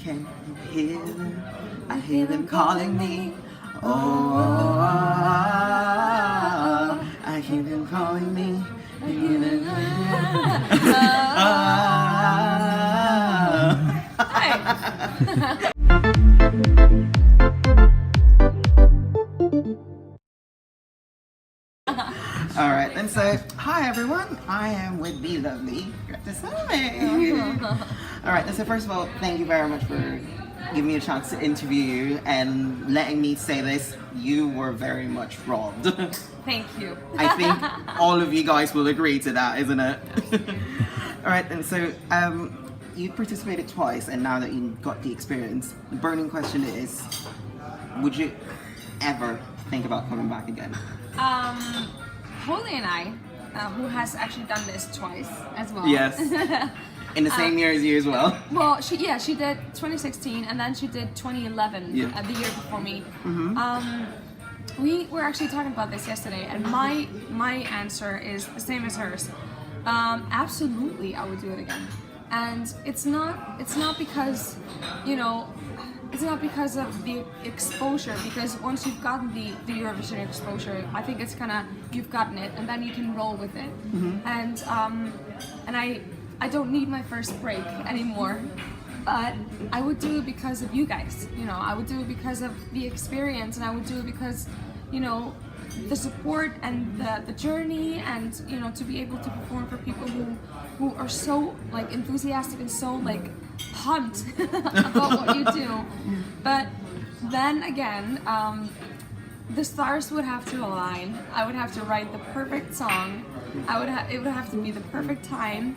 can hear them. I hear them calling me. Oh, I hear them calling me. I hear them. All right, and so hi everyone. I am with the lovely Greta Salóme. All right, and so first of all, thank you very much for giving me a chance to interview you and letting me say this. You were very much robbed. Thank you. I think all of you guys will agree to that, isn't it? All right, and so you participated twice, and now that you got the experience, the burning question is, would you ever think about coming back again? Holly and I, who has actually done this twice as well. Yes. In the same year as you as well. Well, she did 2016 and then she did 2011, the year before me. Mm-hmm. We were actually talking about this yesterday, and my answer is the same as hers. Absolutely, I would do it again. And it's not because, it's not because of the exposure, because once you've gotten the Eurovision exposure, I think it's you've gotten it, and then you can roll with it. Mm-hmm. And I don't need my first break anymore, but I would do it because of you guys. I would do it because of the experience, and I would do it because, the support and the journey, and to be able to perform for people who are so enthusiastic and so pumped about what you do. But then again, the stars would have to align. I would have to write the perfect song. It would have to be the perfect time.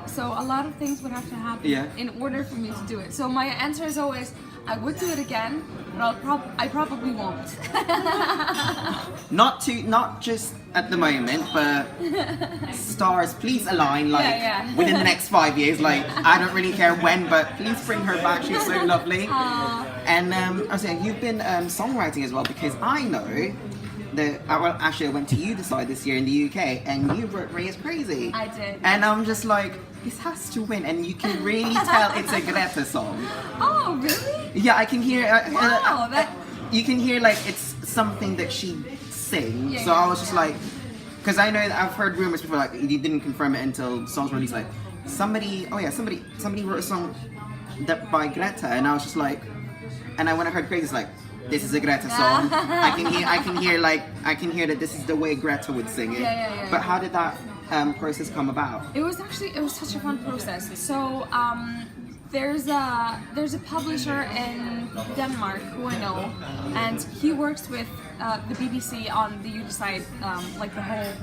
So a lot of things would have to happen in order for me to do it. So my answer is always, I would do it again, but I probably won't. Not just at the moment, but stars, please align within the next 5 years. I don't really care when, but please bring her back. She's so lovely. And I was saying, you've been songwriting as well, because I know that I went to UDecide this year in the UK, and you wrote Ray is Crazy. I did. And I'm just like, this has to win, and you can really tell it's a Greta song. Oh, really? Yeah, I can hear. Wow, you can hear it's something that she sings. Yeah, so I was just like, because I know that I've heard rumors before, you didn't confirm it until songs were released. Somebody wrote a song by Greta, and I was just like, and when I heard Crazy, it's like, this is a Greta song. I can hear that this is the way Greta would sing it. Yeah. But how did that process come about? It was such a fun process. So there's a publisher in Denmark who I know, and he works with the BBC on the UDecide,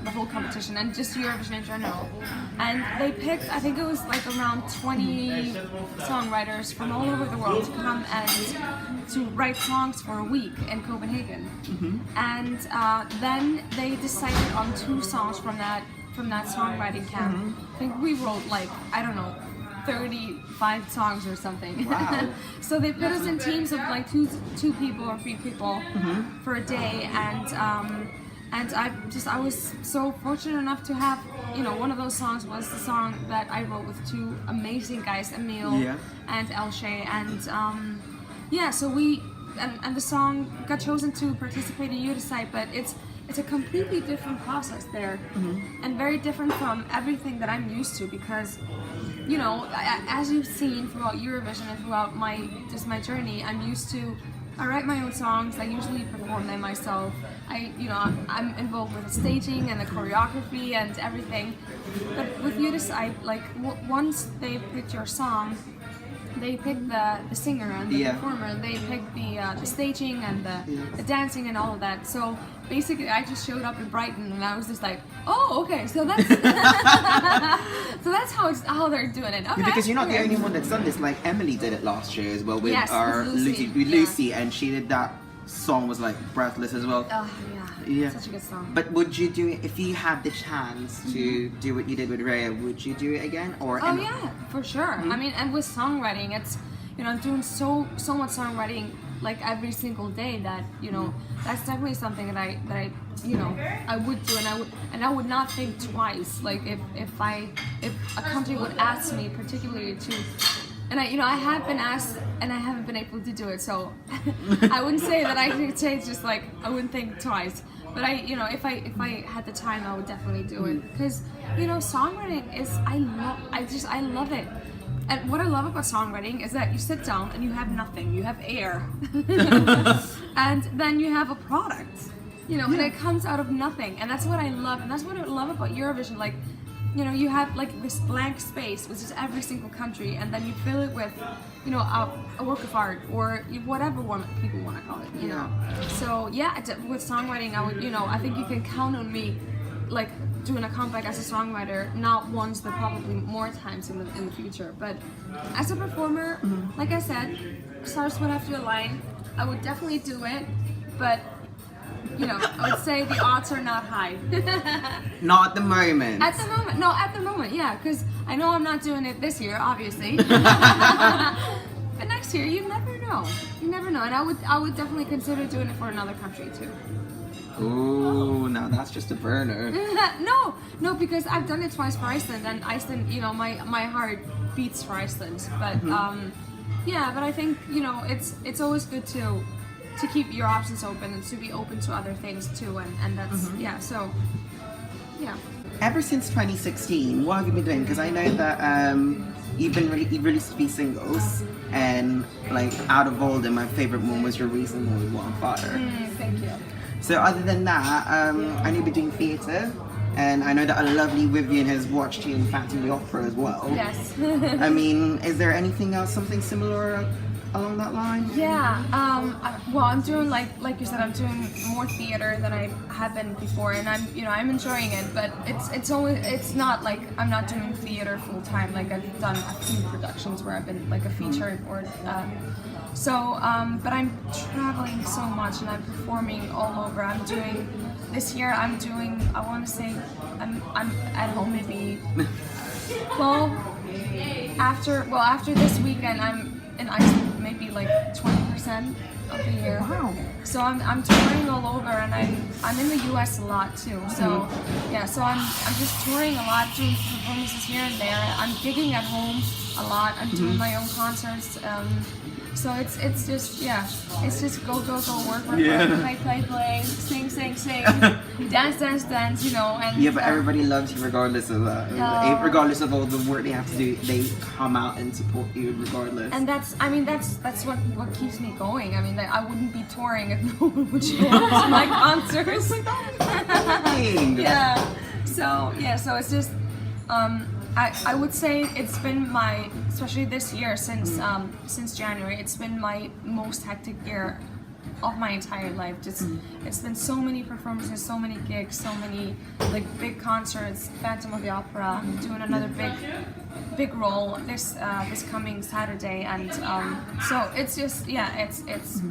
the whole competition and just Eurovision in general. And they picked, I think it was around 20 songwriters from all over the world to come and to write songs for a week in Copenhagen. Mm-hmm. And then they decided on 2 songs from that songwriting camp. Mm-hmm. I think we wrote 35 songs or something. Wow. So they put us in teams of two people or 3 people for a day, and I was so fortunate enough to have, one of those songs was the song that I wrote with 2 amazing guys, Emil and Elshay, and so we and the song got chosen to participate in UDecide, but it's a completely different process there, and very different from everything that I'm used to, because as you've seen throughout Eurovision and throughout my journey, I write my own songs. I usually perform them myself. I'm involved with the staging and the choreography and everything. But with UDecide, once they picked your song, they pick the singer and the performer. They pick the staging and the dancing and all of that. So basically, I just showed up in Brighton, and I was just like, "Oh, okay. So that's so that's how they're doing it." Okay. Because you're not the only one that's done this. Emily did it last year as well with Lucy. And she did that song was Breathless as well. Oh yeah, such a good song. But would you do it if you had the chance to do what you did with Rhea? Would you do it again? Yeah, for sure. I mean, and with songwriting, it's I'm doing so much songwriting every single day that that's definitely something that I I would do, and I would not think twice if a country would ask me particularly and I have been asked, and I haven't been able to do it. So I wouldn't say that I could say it's just like I wouldn't think twice. But if I had the time, I would definitely do it because songwriting is I love it. And what I love about songwriting is that you sit down and you have nothing. You have air, and then you have a product. And it comes out of nothing, and that's what I love. And that's what I love about Eurovision. Like, you have like this blank space, which is every single country, and then you fill it with, a work of art or whatever people want to call it. So yeah, with songwriting, I would, I think you can count on me, like doing a comeback as a songwriter, not once, but probably more times in the future. But as a performer, like I said, stars would have to align. I would definitely do it, but I would say the odds are not high. Not at the moment. At the moment, yeah, because I know I'm not doing it this year, obviously. But next year, you never know. And I would definitely consider doing it for another country too. Ooh, now that's just a burner. No, because I've done it twice for Iceland, and Iceland, my heart beats for Iceland. But yeah, but I think it's always good to keep your options open and to be open to other things too, and that's so yeah. Ever since 2016, what have you been doing? Because I know that you've released a few singles, and like out of all of them, my favorite one was your recent one, "One Fire." Thank you. So other than that, I know you've been doing theatre, and I know that a lovely Vivian has watched you in Phantom of the Opera as well. Yes. I mean, is there anything else, something similar along that line? Yeah. Well, I'm doing like you said, I'm doing more theater than I have been before, and I'm enjoying it. But it's not like I'm not doing theater full time. Like I've done a few productions where I've been like a featured or. But I'm traveling so much and I'm performing all over. This year I'm doing, I want to say, I'm at home maybe, after this weekend I'm in Iceland maybe like 20% of the year. Wow. So I'm touring all over, and I'm in the US a lot too. So yeah, so I'm just touring a lot, doing performances here and there. I'm gigging at home a lot. I'm doing my own concerts. So it's just go work, play, sing, dance, and Yeah, but everybody loves you regardless of that. Regardless of all the work they have to do, they come out and support you regardless. And that's what keeps me going. I mean, I wouldn't be touring if no one would show up to my concerts. Yeah. So it's just I would say it's been especially this year since January, it's been my most hectic year of my entire life. It's been so many performances, so many gigs, so many like big concerts. Phantom of the Opera, I'm doing another big role this coming Saturday, and so it's just it's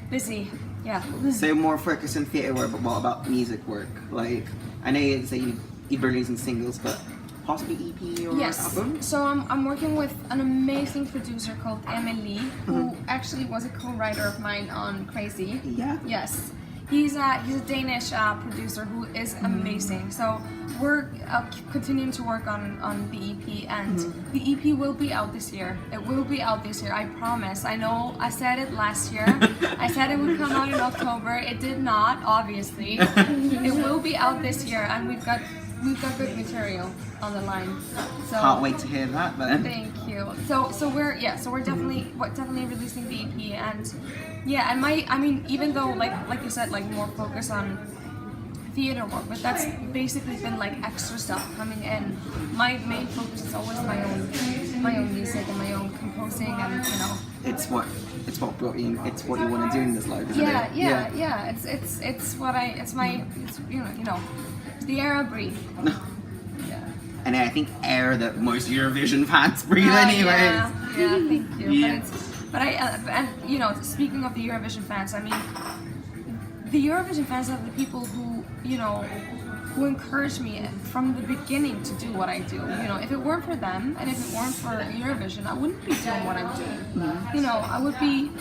busy. Yeah. So more focus on theatre work, but what about music work? Like I know you say you're releasing singles, but possibly EP or album? So I'm working with an amazing producer called Emily, who actually was a co-writer of mine on Crazy. Yeah. Yes. He's a Danish producer who is amazing. So we're continuing to work on the EP, and the EP will be out this year. It will be out this year, I promise. I know I said it last year. I said it would come out in October. It did not, obviously. It will be out this year, and we've got good material on the line. So can't wait to hear that then. Thank you. So we're definitely releasing the EP, and even though like you said, like more focus on theater work, but that's basically been like extra stuff coming in. My main focus is always my own music and my own composing, and it's what brought you. It's what you want to do in this life, isn't it? Yeah. It's the air I breathe. Yeah. And I think air that most Eurovision fans breathe anyways. Yeah, thank you. Yeah. But speaking of the Eurovision fans, I mean, the Eurovision fans are the people who encouraged me from the beginning to do what I do. If it weren't for them and if it weren't for Eurovision, I wouldn't be doing what I'm doing. I would be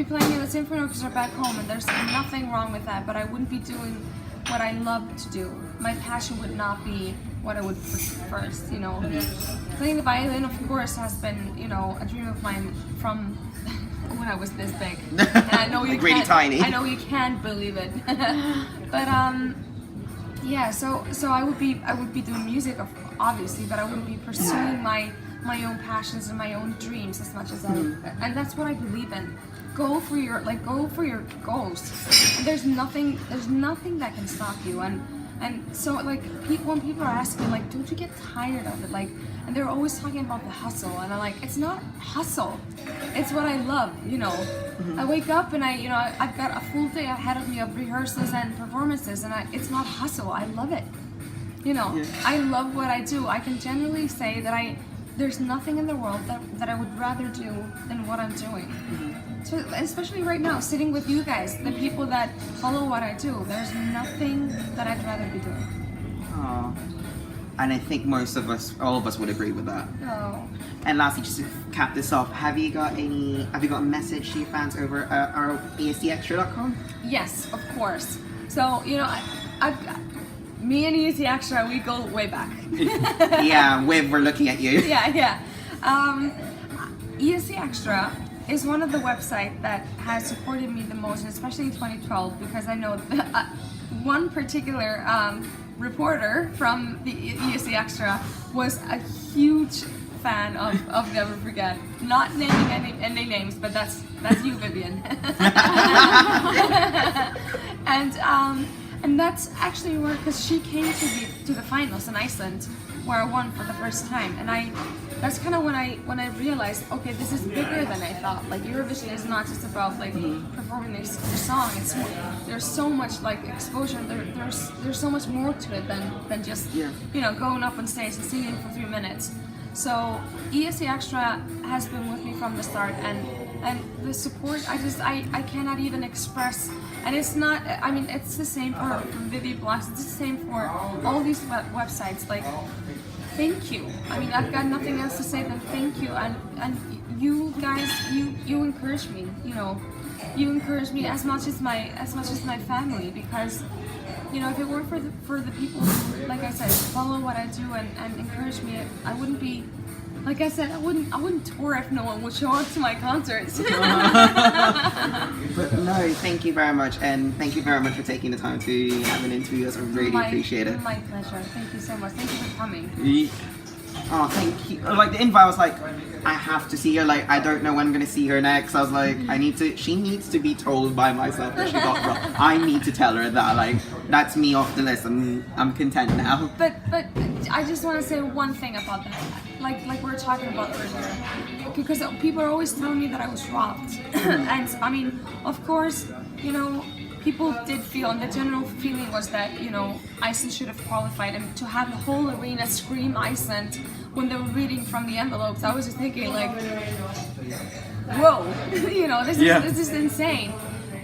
playing in the symphony orchestra back home, and there's nothing wrong with that. But I wouldn't be doing what I love to do. My passion would not be what I would put first, you know. Playing the violin, of course, has been, you know, a dream of mine from when I was this big. And I know you really can't, tiny. I know you can't believe it. But yeah, so I would be doing music, obviously, but I wouldn't be pursuing my own passions and my own dreams as much as and that's what I believe in. Go for your goals. There's nothing that can stop you. And so like when people are asking like, don't you get tired of it? Like, and they're always talking about the hustle, and I'm like, it's not hustle. It's what I love, you know. I wake up and I've got a full day ahead of me of rehearsals and performances, and it's not hustle. I love it. You know, I love what I do. I can generally say that there's nothing in the world that I would rather do than what I'm doing. So, especially right now, sitting with you guys, the people that follow what I do, there's nothing that I'd rather be doing. Aww. And I think all of us would agree with that. Oh. And lastly, just to cap this off, have you got a message to your fans over at our ESCXTRA.com? Yes, of course. So, you know, I've got, me and ESCXTRA, we go way back. Yeah, we're looking at you. Yeah. ESCXTRA is one of the websites that has supported me the most, especially in 2012, because I know one particular reporter from the ESCXTRA was a huge fan of Never Forget. Not naming any names, but that's you, Vivian. And that's actually where, because she came to the finals in Iceland, where I won for the first time, and that's kind of when I realized, okay, this is bigger than I thought. Like, Eurovision is not just about like performing this song. It's more, there's so much like exposure. There's so much more to it than just you know, going up on stage and singing for 3 minutes. So ESCXTRA has been with me from the start, and the support I cannot even express. And it's not, I mean, it's the same for Vivi Blogs, it's the same for all these websites. Like, thank you. I mean, I've got nothing else to say than thank you. And you guys, you encourage me. You know, you encourage me as much as my family, because, you know, if it weren't for the people who, like I said, follow what I do and encourage me, I wouldn't be. Like I said, I wouldn't tour if no one would show up to my concerts. But no, thank you very much, and thank you very much for taking the time to have an interview with us. I really appreciate it. My pleasure. Thank you so much. Thank you for coming. Oh, thank you. Like, the invite was like, I have to see her. Like, I don't know when I'm gonna see her next. I was like, she needs to be told by myself that she got wrong. I need to tell her that. Like, that's me off the list. I'm content now. But I just want to say one thing about that. Like we were talking about earlier, because people are always telling me that I was robbed. And I mean, of course, you know, people did feel, and the general feeling was that, you know, Iceland should have qualified, and to have the whole arena scream Iceland when they were reading from the envelopes, I was just thinking like, whoa, you know, this is insane.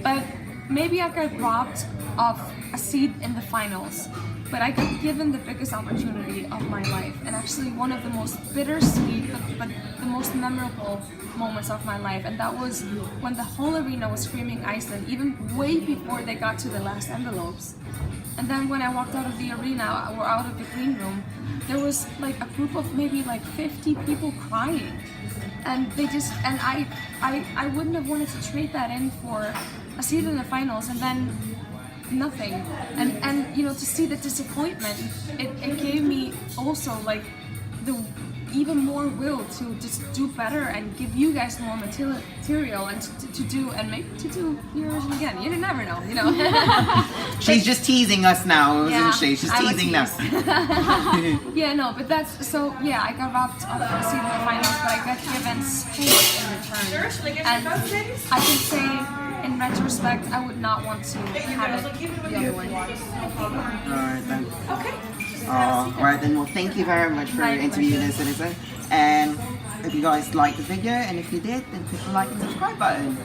But maybe I got robbed of a seat in the finals, but I got given the biggest opportunity of my life, and actually one of the most bittersweet but the most memorable moments of my life, and that was when the whole arena was screaming Iceland, even way before they got to the last envelopes. And then when I walked out of the arena, or out of the green room, there was like a group of maybe like 50 people crying, and I wouldn't have wanted to trade that in for a seat in the finals, and then nothing. And you know, to see the disappointment, it gave me also like the even more will to just do better and give you guys more material, and to do Eurovision again. You never know, you know. She's just teasing us now, isn't she? She's teasing us. Yeah, no, but that's so. Yeah, I got robbed of a seat in the finals, but I got given so much in return. And I can say, in retrospect, I would not want to have it the other way. Alright then. Okay. Alright then, well, thank you very much for interviewing us, Citizen. And if you guys liked the video, and if you did, then click the like and subscribe button.